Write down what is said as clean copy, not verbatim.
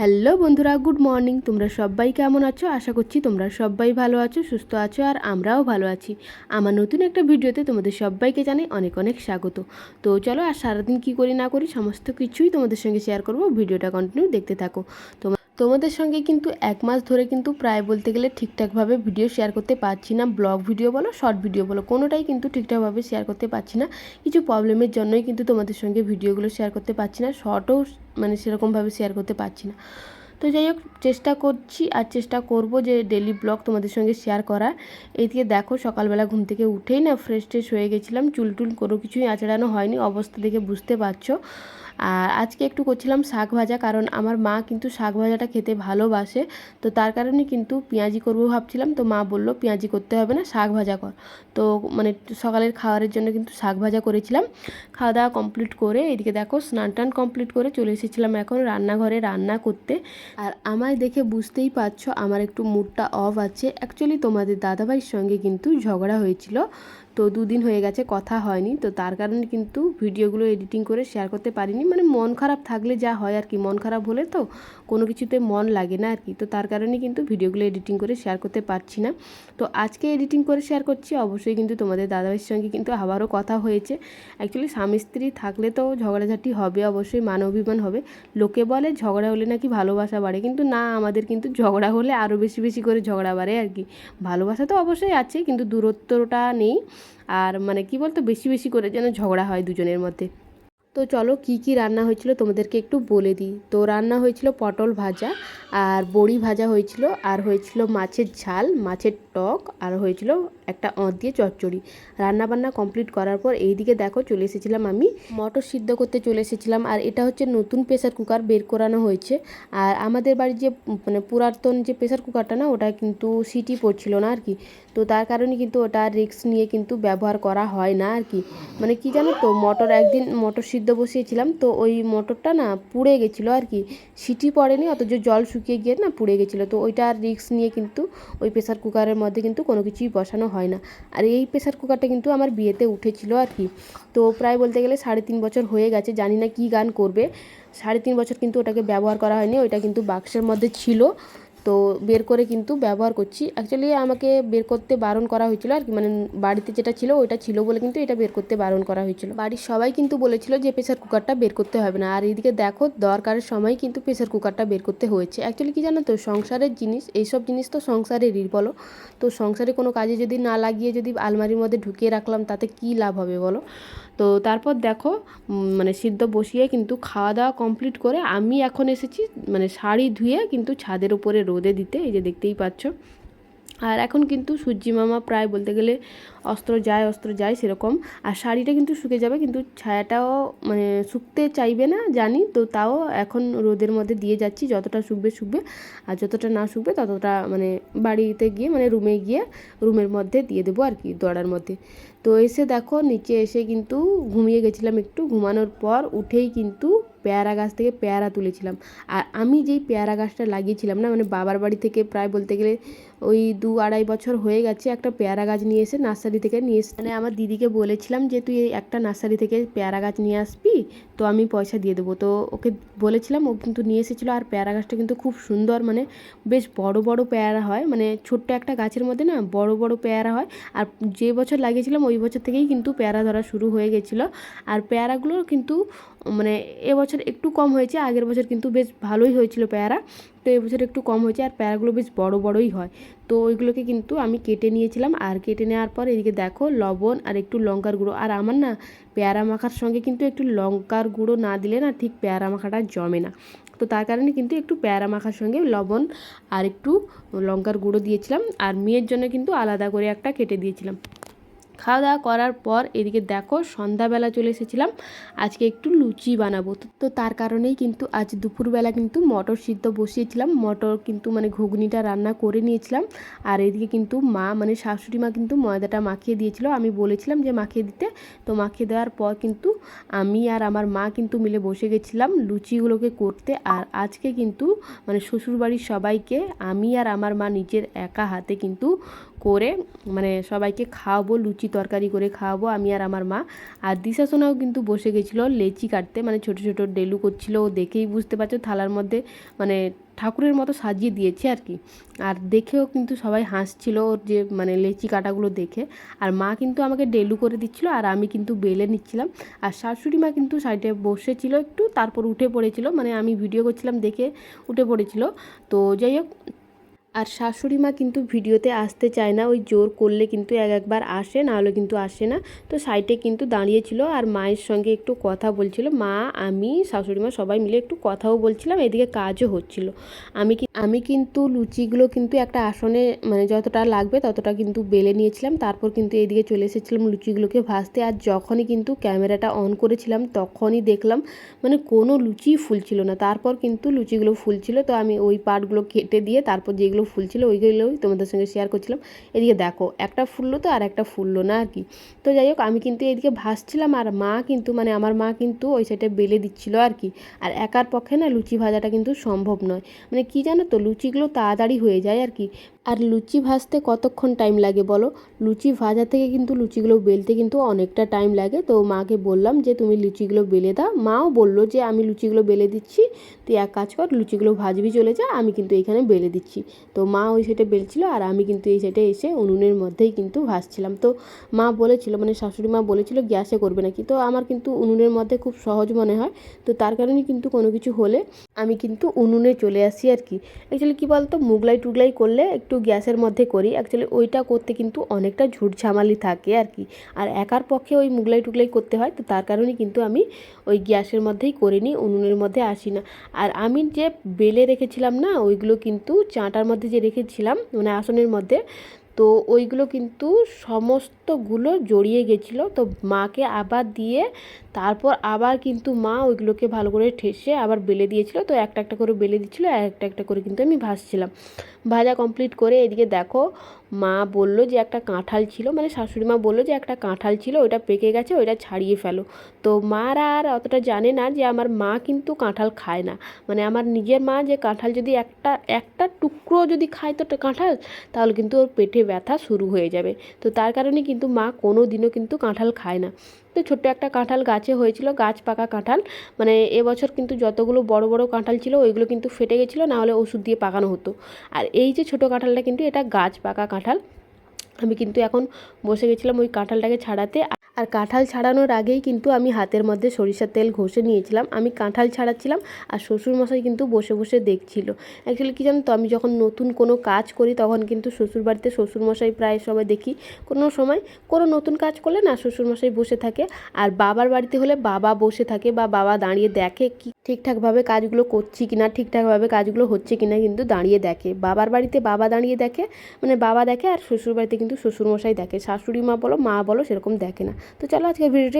Hello বন্ধুরা, good morning. তোমরা সবাই কেমন আছো? আশা করছি তোমরা সবাই ভালো আছো, সুস্থ আছো, আর আমরাও ভালো আছি। আমার নতুন একটা ভিডিওতে তোমাদের সবাইকে জানাই অনেক অনেক স্বাগত। তো চলো, আর সারাদিন কী করি না করি সমস্ত কিছুই তোমাদের সঙ্গে শেয়ার করব। ভিডিওটা কন্টিনিউ দেখতে থাকো। তোমাদের সঙ্গে কিন্তু 1 মাস ধরে কিন্তু প্রায় বলতে গেলে ঠিকঠাকভাবে ভিডিও শেয়ার করতে পারছি না। ব্লগ ভিডিও বলো, শর্ট ভিডিও বলো, কোনোটাই কিন্তু ঠিকঠাকভাবে শেয়ার করতে পারছি না। কিছু প্রবলেমের জন্যই কিন্তু তোমাদের সঙ্গে ভিডিওগুলো শেয়ার করতে পারছি না, শর্টও মানে সেরকমভাবে শেয়ার করতে পারছি না। তো যাই হোক, চেষ্টা করছি আর চেষ্টা করব যে ডেলি ব্লগ তোমাদের সঙ্গে শেয়ার করার। এইদিকে দেখো, সকালবেলা ঘুম থেকে উঠেই না ফ্রেশ ট্রেশ হয়ে গেছিলাম, চুল টুল কোনো কিছুই আঁচড়ানো হয়নি, অবস্থা দেখে বুঝতে পারছো। আর আজকে একটু করছিলাম শাক ভাজা, কারণ আমার মা কিন্তু শাক ভাজাটা খেতে ভালোবাসে। তো তার কারণে কিন্তু পেঁয়াজি করবো ভাবছিলাম। তো মা বললো পেঁয়াজি করতে হবে না, শাক ভাজা কর। তো মানে সকালের খাবারের জন্য কিন্তু শাক ভাজা করেছিলাম। খাওয়া দাওয়া কমপ্লিট করে এদিকে দেখো স্নান টান কমপ্লিট করে চলে এসেছিলাম এখন রান্নাঘরে রান্না করতে। আর আমায় দেখে বুঝতেই পারছো আমার একটু মুডটা অফ আছে। অ্যাকচুয়ালি তোমাদের দাদাভাইয়ের সঙ্গে কিন্তু ঝগড়া হয়েছিল, তো 2 দিন হয়ে গেছে, কথা হয়নি। তো তার কারণে কিন্তু ভিডিওগুলো এডিটিং করে শেয়ার করতে পারিনি। মানে মন খারাপ থাকলে যা হয় আর কি, মন খারাপ হলে তো কোনো কিছুতে মন লাগে না আর কি। তো তার কারণে কিন্তু ভিডিওগুলো এডিটিং করে শেয়ার করতে পারছি না। তো আজকে এডিটিং করে শেয়ার করছি। অবশ্যই কিন্তু তোমাদের দাদাভাইয়ের সঙ্গে কিন্তু আবারও কথা হয়েছে। অ্যাকচুয়ালি স্বামী স্ত্রী থাকলে তো ঝগড়াঝাটি হবে, অবশ্যই মান অভিমান হবে। লোকে বলে ঝগড়া হলে নাকি ভালোবাসা বাড়ে, কিন্তু না, আমাদের কিন্তু ঝগড়া হলে আরও বেশি বেশি করে ঝগড়া বাড়ে আর কি। ভালোবাসা তো অবশ্যই আছে, কিন্তু দূরত্বটা নেই। আর মানে কি বলতো, বেশি বেশি করে যেন ঝগড়া হয় দুজনের মধ্যে। তো চলো, কি কি রান্না হয়েছিল তোমাদেরকে একটু বলে দিই। তো রান্না হয়েছিল পটল ভাজা, আর বড়ি ভাজা হয়েছিল, আর হয়েছিল মাছের ঝাল, মাছের টক, আর হয়েছিল একটা দিয়ে চচ্চড়ি। রান্নাবান্না কমপ্লিট করার পর এইদিকে দেখো চলে এসেছিলাম আমি মটর সিদ্ধ করতে চলে এসেছিলাম। আর এটা হচ্ছে নতুন প্রেসার কুকার বের করানো হয়েছে। আর আমাদের বাড়ির যে মানে পুরাতন যে প্রেসার কুকারটা না, ওটা কিন্তু সিটি পড়ছিল না আর কি। তো তার কারণে কিন্তু ওটা রিস্ক নিয়ে কিন্তু ব্যবহার করা হয় না আর কি। মানে কি জানো তো, একদিন মটর সিদ্ধ বসিয়েছিলাম, তো ওই মটরটা না পুড়ে গেছিলো আর কি। সিটি পড়েনি, অথচ জল শুকিয়ে গিয়ে না পুড়ে গেছিলো। তো ওইটা রিস্ক নিয়ে কিন্তু ওই প্রেসার কুকারের মধ্যে কিন্তু কোনো কিছুই বসানো হয় না। আর এই প্রেসার কুকারটা কিন্তু আমার বিয়েতে উঠেছিল আর কি। তো প্রায় বলতে গেলে 3.5 বছর হয়ে গেছে, জানি না কী গান করবে। 3.5 বছর কিন্তু ওটাকে ব্যবহার করা হয়নি, ওইটা কিন্তু বাক্সের মধ্যে ছিল। তো বের করে কিন্তু ব্যবহার করছি। অ্যাকচুয়ালি আমাকে বের করতে বারণ করা হয়েছিল আর কি, মানে বাড়িতে যেটা ছিল ওইটা ছিল বলে কিন্তু এটা বের করতে বারণ করা হয়েছিল। বাড়ির সবাই কিন্তু বলেছিল যে প্রেসার কুকারটা বের করতে হবে না। আর এইদিকে দেখো, দরকারের সময় কিন্তু প্রেসার কুকারটা বের করতে হয়েছে। অ্যাকচুয়ালি কী জানো তো, সংসারের জিনিস, এইসব জিনিস তো সংসারেরই বলো। তো সংসারে কোনো কাজে যদি না লাগিয়ে যদি আলমারির মধ্যে ঢুকিয়ে রাখলাম, তাতে কী লাভ হবে বলো। তো তারপর দেখো, মানে সিদ্ধ বসিয়ে কিন্তু খাওয়া দাওয়া কমপ্লিট করে আমি এখন এসেছি মানে শাড়ি ধুয়ে কিন্তু ছাদের উপরে রোদে দিতে, এই যে দেখতেই পাচ্ছ। আর এখন কিন্তু সূর্যি মামা প্রায় বলতে গেলে অস্ত্র যায় সেরকম। আর শাড়িটা কিন্তু শুকে যাবে, কিন্তু ছায়াটাও মানে শুকতে চাইবে না জানি, তো তাও এখন রোদের মধ্যে দিয়ে যাচ্ছি। যতটা শুকবে, আর যতটা না শুকবে ততটা মানে বাড়িতে গিয়ে মানে রুমে গিয়ে রুমের মধ্যে দিয়ে দেবো আর কি, দড়ার মধ্যে। তো এসে দেখো নিচে এসে কিন্তু ঘুমিয়ে গেছিলাম একটু। ঘুমানোর পর উঠেই কিন্তু পেয়ারা গাছ থেকে পেয়ারা তুলেছিলাম। আর আমি যেই পেয়ারা গাছটা লাগিয়েছিলাম না, মানে বাবার বাড়ি থেকে প্রায় বলতে গেলে ওই 2-2.5 বছর হয়ে গেছে, একটা পেয়ারা গাছ নিয়ে এসে নার্সারি থেকে নিয়ে এসে মানে আমার দিদিকে বলেছিলাম যে তুই একটা নার্সারি থেকে পেয়ারা গাছ নিয়ে আসবি, তো আমি পয়সা দিয়ে দেবো। তো ওকে বলেছিলাম, ও কিন্তু নিয়ে এসেছিলো। আর পেয়ারা গাছটা কিন্তু খুব সুন্দর, মানে বেশ বড় বড় পেয়ারা হয়, মানে ছোট্ট একটা গাছের মধ্যে না বড় বড় পেয়ারা হয়। আর যে বছর লাগিয়েছিলাম ওই বছর থেকেই কিন্তু পেয়ারা ধরা শুরু হয়ে গেছিলো। আর পেয়ারাগুলো কিন্তু মানে এবছর একটু কম হয়েছে, আগের বছর কিন্তু বেশ ভালোই হয়েছিল পেয়ারা। তো এবছর একটু কম হয়েছে, আর পেয়ারাগুলো বেশ বড় বড়ই হয়। তো ওইগুলোকে কিন্তু আমি কেটে নিয়েছিলাম। আর কেটে নেওয়ার পর এদিকে দেখো লবণ আর একটু লঙ্কার গুঁড়ো। আর আমার না পেয়ারা মাখার সঙ্গে কিন্তু একটু লঙ্কার গুঁড়ো না দিলে না ঠিক পেয়ারা মাখাটা জমে না। তো তার কারণে কিন্তু একটু পেয়ারা মাখার সঙ্গে লবণ আর একটু লঙ্কার গুঁড়ো দিয়েছিলাম। আর মেয়ের জন্য কিন্তু আলাদা করে একটা কেটে দিয়েছিলাম। খাওয়া দাওয়া করার পর এদিকে দেখো সন্ধ্যাবেলা চলে এসেছিলাম, আজকে একটু লুচি বানাবো। তো তার কারণেই কিন্তু আজ দুপুরবেলা কিন্তু মটর সিদ্ধ বসিয়েছিলাম, মটর কিন্তু মানে ঘুগনিটা রান্না করে নিয়েছিলাম। আর এদিকে কিন্তু মা মানে শাশুড়ি মা কিন্তু ময়দাটা মাখিয়ে দিয়েছিল, আমি বলেছিলাম যে মাখিয়ে দিতে। তো মাখিয়ে দেওয়ার পর কিন্তু আমি আর আমার মা কিন্তু মিলে বসে গেছিলাম লুচিগুলোকে করতে। আর আজকে কিন্তু মানে শ্বশুরবাড়ির সবাইকে আমি আর আমার মা নিজের একা হাতে কিন্তু করে মানে সবাইকে খাওয়াবো লুচি তরকারি করে খাওয়াবো আমি আর আমার মা। আর দিশা সোনাও কিন্তু বসে গেছিলো লেচি কাটতে, মানে ছোটো ছোটো ডেলু করছিল। ও দেখেই বুঝতে পারছো থালার মধ্যে মানে ঠাকুরের মতো সাজিয়ে দিয়েছে আর কি। আর দেখেও কিন্তু সবাই হাসছিল ওর যে মানে লেচি কাটাগুলো দেখে। আর মা কিন্তু আমাকে ডেলু করে দিচ্ছিলো আর আমি কিন্তু বেলে নিচ্ছিলাম। আর শাশুড়ি মা কিন্তু সাইডে বসেছিল একটু, তারপর উঠে পড়েছিল, মানে আমি ভিডিও করছিলাম দেখে উঠে পড়েছিল। তো যাই হোক, আর শাশুড়ি মা কিন্তু ভিডিওতে আসতে চায় না, ওই জোর করলে কিন্তু একবার আসে, নাহলে কিন্তু আসে না। তো সাইডে কিন্তু দাঁড়িয়েছিল আর মায়ের সঙ্গে একটু কথা বলছিল। মা, আমি, শাশুড়ি মা সবাই মিলে একটু কথাও বলছিলাম, এদিকে কাজও হচ্ছিল। আমি কিন্তু লুচিগুলো কিন্তু একটা আসনে মানে যতটা লাগবে ততটা কিন্তু বেলে নিয়েছিলাম। তারপর কিন্তু এইদিকে চলে এসেছিলাম লুচিগুলোকে ভাজতে। আর যখনই কিন্তু ক্যামেরাটা অন করেছিলাম তখনই দেখলাম মানে কোনো লুচিই ফুলছিল না। তারপর কিন্তু লুচিগুলো ফুলছিল, তো আমি ওই পার্টগুলো কেটে দিয়ে তারপর যেগুলো ফুলছিল ওইগুলোই তোমাদের সঙ্গে শেয়ার করছিলাম। এদিকে দেখো একটা ফুললো তো আর একটা ফুললো না আর কি। তো যাই হোক, আমি কিন্তু এদিকে ভাজছিলাম আর মা কিন্তু মানে আমার মা কিন্তু ওই সাইডে বেলে দিচ্ছিল আর কি। আর একার পক্ষে না লুচি ভাজাটা কিন্তু সম্ভব নয়, মানে কি জানো তো, লুচিগুলো তাড়াতাড়ি হয়ে যায় আর কি। আর লুচি ভাজতে কতক্ষণ টাইম লাগে বলো? লুচি ভাজা থেকে কিন্তু লুচিগুলো বেলতে কিন্তু অনেকটা টাইম লাগে। তো মাকে বললাম যে তুমি লুচিগুলো বেলে দাও। মাও বললো যে আমি লুচিগুলো বেলে দিচ্ছি, তুই এক কাজ কর লুচিগুলো ভাজবি চলে যা, আমি কিন্তু এখানে বেলে দিচ্ছি। তো মা ওই সাইডে বেলছিল আর আমি কিন্তু এই সাইডে এসে উনুনের মধ্যেই কিন্তু ভাজছিলাম। তো মা বলেছিল মানে শাশুড়ি মা বলেছিল গ্যাসে করবে নাকি, তো আমার কিন্তু উনুনের মধ্যে খুব সহজ মনে হয়। তো তার কারণে কিন্তু কোনো কিছু হলে আমি কিন্তু উনুনে চলে আসি আর কি। অ্যাকচুয়ালি কী বলতো, মুগলাই টুগলাই করলে একটু গ্যাসের মধ্যে করি, অ্যাকচুয়ালি ওইটা করতে কিন্তু অনেকটা ঝুটঝামালি থাকে আর কি। আর একার পক্ষে ওই মুগলাই টুগলাই করতে হয়, তো তার কারণে কিন্তু আমি ওই গ্যাসের মধ্যেই করে নিই, উনুনের মধ্যে আসি না। আর আমি যে বেলে রেখেছিলাম না ওইগুলো কিন্তু চাটার মধ্যে যে রেখেছিলাম মানে আসনের মধ্যে, তো ওইগুলো কিন্তু সমস্তগুলো জড়িয়ে গেছিলো। তো মাকে আবার দিয়ে তারপর আবার কিন্তু মা ওইগুলোকে ভালো করে ঠেসে আবার বেলে দিয়েছিল। তো একটা একটা করে বেলে দিচ্ছিলো আর একটা একটা করে কিন্তু আমি ভাজছিলাম। ভাজা কমপ্লিট করে এদিকে দেখো, মা বললো যে একটা কাঁঠাল ছিল, মানে শাশুড়ি মা বললো যে একটা কাঁঠাল ছিল ওইটা পেকে গেছে, ওইটা ছাড়িয়ে ফেলো। তো মারা আর অতটা জানে না যে আমার মা কিন্তু কাঁঠাল খায় না, মানে আমার নিজের মা যে কাঁঠাল যদি একটা একটা টুকরো যদি খায় তো কাঁঠাল, তাহলে কিন্তু ওর পেটে ব্যথা শুরু হয়ে যাবে। তো তার কারণে কিন্তু মা কোনো দিনও কিন্তু কাঁঠাল খায় না। তো ছোট্ট একটা কাঁঠাল গাছে হয়েছিল, গাছ পাকা কাঁঠাল, মানে এবছর কিন্তু যতগুলো বড় বড় কাঁঠাল ছিল ওইগুলো কিন্তু ফেটে গেছিলো, নাহলে ওষুধ দিয়ে পাকানো হতো। আর এই যে ছোটো কাঁঠালটা কিন্তু এটা গাছ পাকা কাঁঠাল। আমি কিন্তু এখন বসে গেছিলাম ওই কাঁঠালটাকে ছাড়াতে। আর কাঁঠাল ছাড়ানোর আগেই কিন্তু আমি হাতের মধ্যে সরিষার তেল ঘষে নিয়েছিলাম। আমি কাঁঠাল ছাড়াচ্ছিলাম আর শ্বশুরমশাই কিন্তু বসে বসে দেখছিল। অ্যাকচুয়ালি কী জানো তো, আমি যখন নতুন কোনো কাজ করি তখন কিন্তু শ্বশুরবাড়িতে শ্বশুরমশাই প্রায় সময় দেখি, কোনো সময় কোনো নতুন কাজ করলে না শ্বশুরমশাই বসে থাকে। আর বাবার বাড়িতে হলে বাবা বসে থাকে বা বাবা দাঁড়িয়ে দেখে কি ঠিকঠাকভাবে কাজগুলো করছি কিনা, ঠিকঠাকভাবে কাজগুলো হচ্ছে কিনা কিন্তু দাঁড়িয়ে দেখে। বাবার বাড়িতে বাবা দাঁড়িয়ে দেখে, মানে বাবা দেখে, আর শ্বশুর বাড়িতে কিন্তু শ্বশুরমশাই দেখে। শাশুড়ি মা বলো মা বলো সেরকম দেখে না। তো চলো আজকে ভিডিওটা